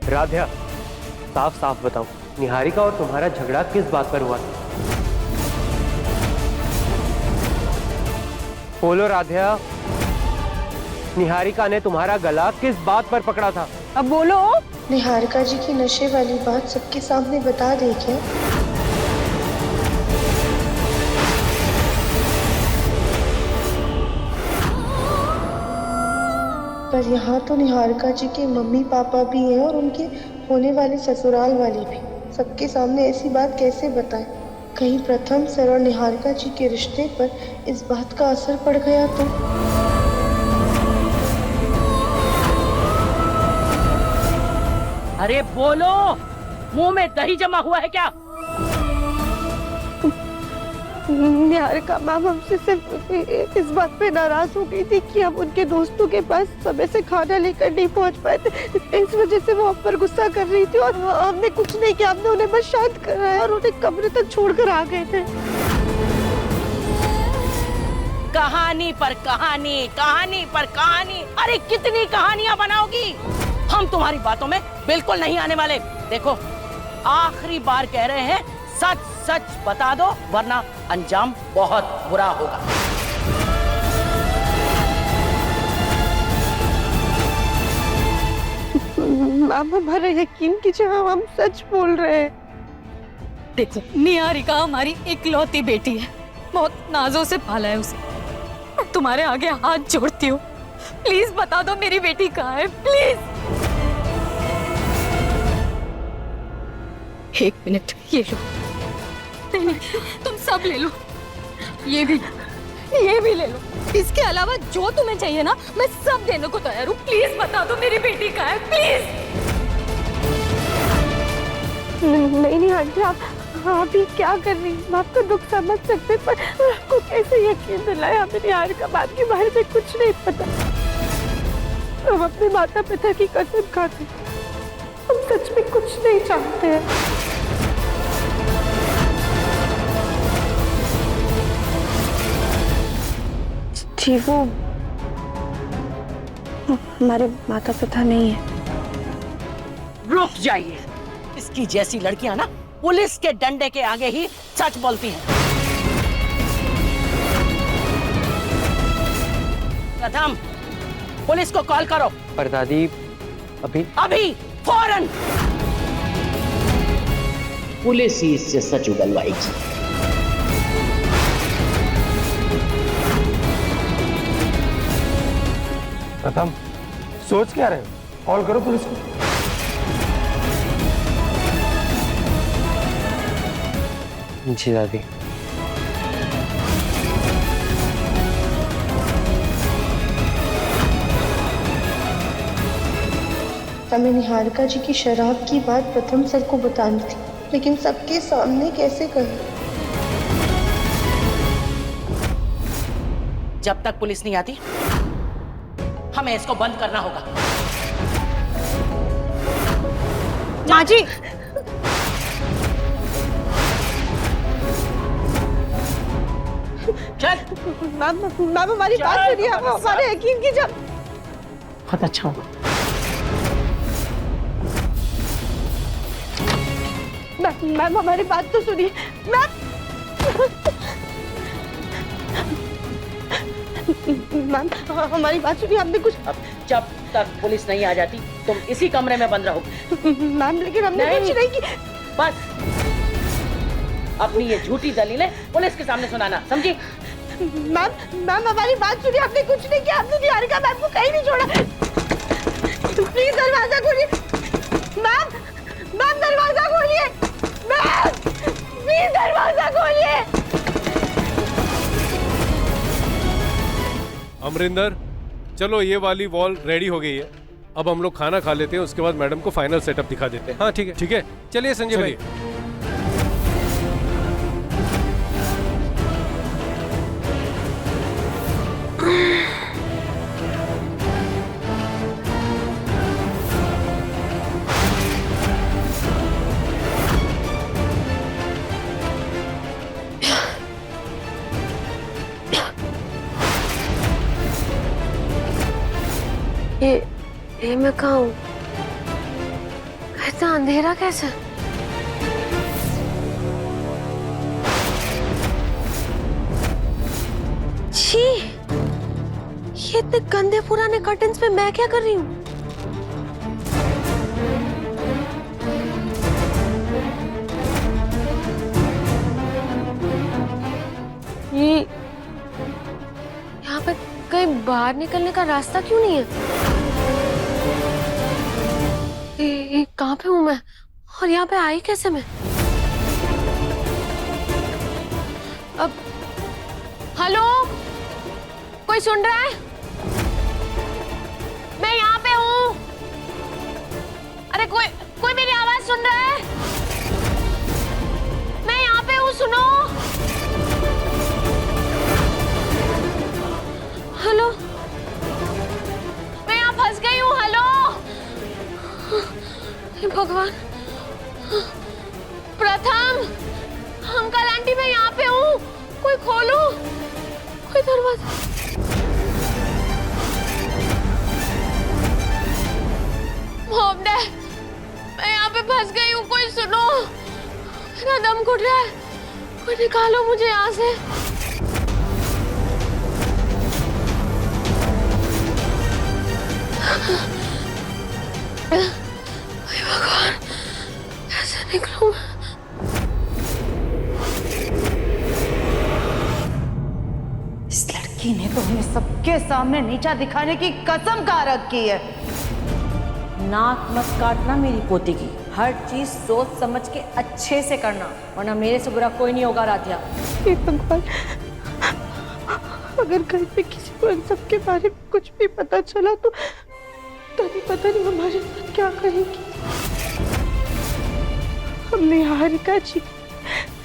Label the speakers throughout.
Speaker 1: राध्या, साफ साफ बताओ, निहारिका और तुम्हारा झगड़ा किस बात पर हुआ था? बोलो राध्या, निहारिका ने तुम्हारा गला किस बात पर पकड़ा था?
Speaker 2: अब बोलो।
Speaker 3: निहारिका जी की नशे वाली बात सबके सामने बता दे क्या? पर यहाँ तो निहारिका जी के मम्मी पापा भी हैं और उनके होने वाले ससुराल वाले भी। सबके सामने ऐसी बात कैसे बताएं? कहीं प्रथम सर और निहारिका जी के रिश्ते पर इस बात का असर पड़ गया तो?
Speaker 4: अरे बोलो, मुंह में दही जमा हुआ है क्या?
Speaker 2: निहारिका मैम हमसे सिर्फ इस बात पे नाराज हो गई थी कि हम उनके दोस्तों के पास समय से खाना लेकर नहीं पहुंच पाए थे। इस वजह से वो हम पर गुस्सा कर रही थी और हमने कुछ नहीं किया। हमने उन्हें बस शांत कराया और उन्हें कमरे तक छोड़कर आ गए थे।
Speaker 4: कहानी पर कहानी, कहानी पर कहानी। अरे कितनी कहानियां बनाओगी? हम तुम्हारी बातों में बिल्कुल नहीं आने वाले। देखो, आखिरी बार कह रहे हैं, सच सच बता दो, वरना अंजाम बहुत बुरा होगा।
Speaker 2: मैम हमारा यकीन कीजिए, हम सच बोल रहे हैं।
Speaker 5: देखो, निहारिका हमारी इकलौती बेटी है, बहुत नाजों से पाला है उसे। मैं तुम्हारे आगे हाथ जोड़ती हूँ, प्लीज बता दो मेरी बेटी कहाँ है, प्लीज। 1 मिनट, ये लो। नहीं, तुम सब ले लो, ये भी ले लो। इसके अलावा जो तुम्हें चाहिए ना, मैं सब देने को तैयार हूँ। प्लीज बता दो मेरी बेटी कहाँ है, प्लीज।
Speaker 2: नहीं आंटी, आप ये क्या कर रही हैं? आपका दुख समझ सकते, पर आपको कैसे यकीन दिलाए? हमें निहारिका बात के बारे में कुछ नहीं पता। हम अपने माता पिता की कसम खाते, हम सच में कुछ नहीं जानते हैं। जी वो हमारे माता पिता नहीं है।
Speaker 4: रुक जाइए, इसकी जैसी लड़कियां ना पुलिस के डंडे के आगे ही सच बोलती हैं। प्रथम, पुलिस को कॉल करो।
Speaker 1: पर दादी,
Speaker 4: अभी फौरन पुलिस ही इससे सच उगलवाएगी।
Speaker 6: प्रथम, सोच क्या रहे हो? कॉल करो पुलिस को।
Speaker 1: जी दादी।
Speaker 3: हमें निहारिका जी की शराब की बात प्रथम सर को बतानी थी, लेकिन सबके सामने कैसे कहें?
Speaker 4: जब तक पुलिस नहीं आती, हमें इसको बंद करना होगा।
Speaker 5: माँ जी,
Speaker 4: चल।
Speaker 2: मैम हमारी बात सुनिए, हमारे यकीन कीजिए।
Speaker 4: बहुत अच्छा होगा।
Speaker 2: मैम हमारी बात तो सुनिए। मैम हमारी बात सुनिए, हमने कुछ।
Speaker 4: अब जब तक पुलिस नहीं आ जाती, तुम इसी कमरे में बंद रहोगे।
Speaker 2: मैम लेकिन हमने कुछ नहीं की।
Speaker 4: बस अपनी ये झूठी दलीलें पुलिस के सामने सुनाना, समझी?
Speaker 2: मैम हमारी बात सुनिए, हमने कुछ नहीं किया। हमने निहारिका मैम को कहीं नहीं छोड़ा। प्लीज दरवाजा खोलिए। मैम दरवाजा खोलिए। मैम प्लीज दरवाजा खोलिए।
Speaker 7: अमरिंदर, चलो ये वाली वॉल रेडी हो गई है। अब हम लोग खाना खा लेते हैं, उसके बाद मैडम को फाइनल सेटअप दिखा देते हैं। हाँ ठीक है, ठीक है। चलिए संजय भाई।
Speaker 2: ये मैं कहाँ हूँ? इतना अंधेरा कैसे? छी, ये इतने गंदे पुराने कर्टन्स पे मैं क्या कर रही हूँ? ये यहाँ पे कहीं बाहर निकलने का रास्ता क्यों नहीं है? ये कहाँ पे हूँ मैं? और यहाँ पे आई कैसे मैं? अब हेलो, कोई सुन रहा है? मैं यहाँ पे हूँ। अरे कोई मेरी आवाज सुन रहा है? मैं यहाँ पे हूँ, सुनो। हेलो, मैं यहाँ फंस गई हूँ। हेलो, हे भगवान। प्रथम, अंकल आंटी, मैं यहाँ पे हूँ, कोई खोलो, कोई दरवाजा। मॉम डैड, मैं यहाँ पे फंस गई हूँ, कोई सुनो, मेरा दम घुट रहा है, कोई निकालो मुझे यहाँ से। हे भगवान, कैसे निकलूं मैं?
Speaker 8: इस लड़की ने तो हमें सबके सामने नीचा दिखाने की कसम खा रखी है। नाक मत काटना मेरी पोती की, हर चीज सोच समझ के अच्छे से करना, वरना मेरे से बुरा कोई नहीं होगा राधिया।
Speaker 2: हे भगवान, अगर घर पे किसी को इन सब के बारे में कुछ भी पता चला तो पता नहीं हमारे साथ क्या करेंगी। हमने निहारिका जी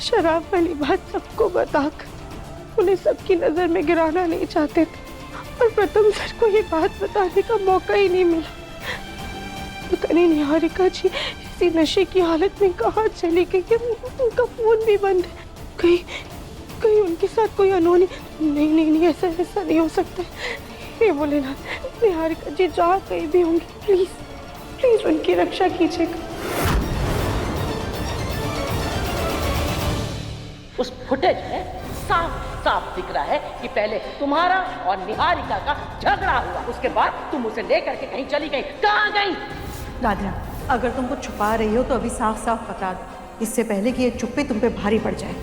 Speaker 2: शराब वाली बात सबको बताकर उन्हें सबकी नजर में गिराना नहीं चाहते थे, और प्रथम सर को ये बात बताने का मौका ही नहीं मिला। पता नहीं निहारिका जी इसी नशे की हालत में कहाँ चली गई है। उनका फोन भी बंद है। कहीं उनके साथ कोई अनहोनी। नहीं, ऐसा नहीं हो सकता है। हे भोलेनाथ, निहारिका जी जहाँ कहीं भी होंगी, प्लीज उनकी रक्षा कीजिएगा।
Speaker 4: उस फुटेज में साफ दिख रहा है कि पहले तुम्हारा और निहारिका का झगड़ा हुआ, उसके बाद तुम उसे लेकर के कहीं चली गई। कहाँ गई?
Speaker 8: राधिया, अगर तुम कुछ छुपा रही हो तो अभी साफ साफ बता दो, इससे पहले कि ये चुप्पी तुम पे भारी पड़ जाए।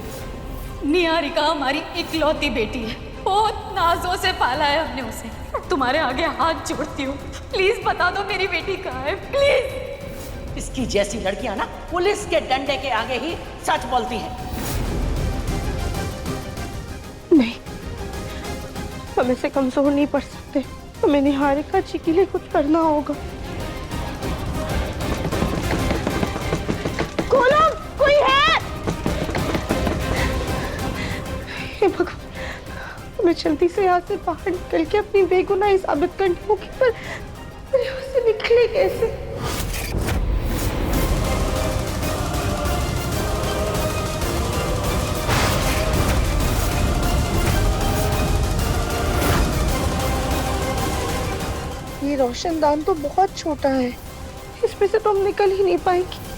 Speaker 5: निहारिका हमारी इकलौती बेटी है, बहुत नाजों से पाला है हमने उसे। तुम्हारे आगे हाथ जोड़ती हूँ, प्लीज बता दो मेरी बेटी कहाँ है, प्लीज।
Speaker 4: इसकी जैसी लड़कियां ना पुलिस के डंडे के आगे ही सच बोलती हैं।
Speaker 2: नहीं, हम इसे कमजोर नहीं पड़ सकते। हमें निहारिका जी के लिए कुछ करना होगा। खोलो, कोई है? हे भगवान, हमें जल्दी से यहाँ से बाहर निकल के अपनी बेगुनाही साबित करनी होगी, पर उसे निकले कैसे? ये रोशनदान तो बहुत छोटा है, इसमें से तो हम निकल ही नहीं पाएंगे।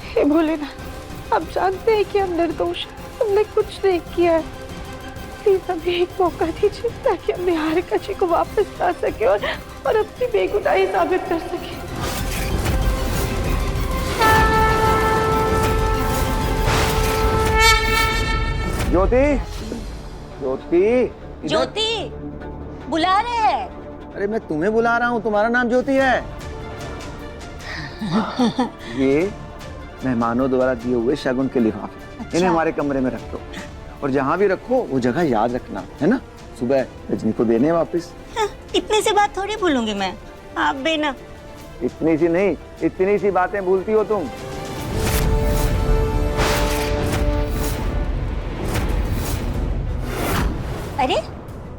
Speaker 2: हे भोलेनाथ, आप जानते हैं कि हम निर्दोष हैं, हमने कुछ नहीं किया है। प्लीज हमें एक मौका दीजिए ताकि हम निहारिका जी को वापस ला सके और अपनी बेगुनाही साबित कर सके।
Speaker 9: ज्योति बुला रहे हैं।
Speaker 10: अरे मैं तुम्हें बुला रहा हूँ, तुम्हारा नाम ज्योति है। ये मेहमानों द्वारा दिए हुए शगुन के लिफाफे,
Speaker 9: अच्छा।
Speaker 10: इन्हें हमारे कमरे में रख दो, और जहाँ भी रखो वो जगह याद रखना, है ना? सुबह रजनी को देने वापस।
Speaker 9: इतने से बात थोड़ी भूलूंगी मैं, आप बेना।
Speaker 10: इतनी सी नहीं, इतनी सी बातें भूलती हो तुम।
Speaker 9: अरे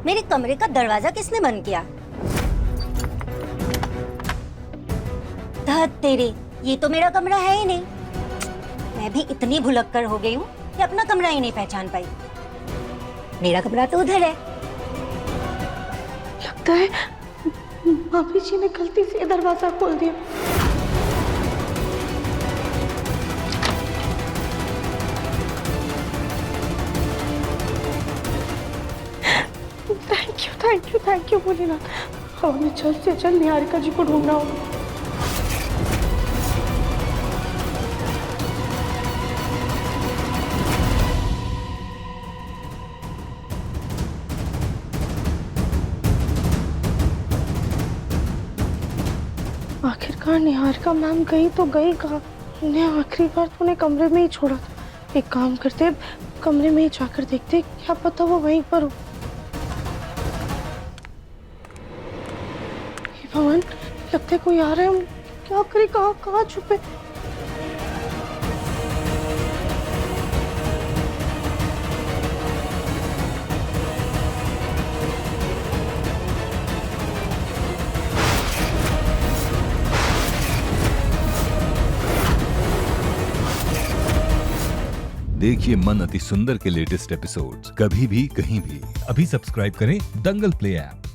Speaker 9: मेरे कमरे का दरवाजा किसने बंद किया? धत तेरे, ये तो मेरा कमरा है ही नहीं। मैं भी इतनी भुलक्कड़ हो गई हूँ कि अपना कमरा ही नहीं पहचान पाई। मेरा कमरा तो उधर है।
Speaker 2: लगता
Speaker 3: लगता है भाभी जी ने गलती से दरवाजा खोल दिया। Thank you Bholenath. अब हमें जल्द से जल्द निहारिका जी को ढूंढना होगा। आखिरकार निहारिका मैम गई तो गई कहाँ? उन्हें आखिरी बार तो उन्हें कमरे में ही छोड़ा था। एक काम करते, कमरे में ही जाकर देखते, क्या पता वो वहीं पर हो। हे भगवान, लगता है कोई आ रहा है। हम क्या करें? कहाँ छुपे?
Speaker 11: देखिए मन अति सुंदर के लेटेस्ट एपिसोड्स कभी भी कहीं भी। अभी सब्सक्राइब करें दंगल प्ले ऐप।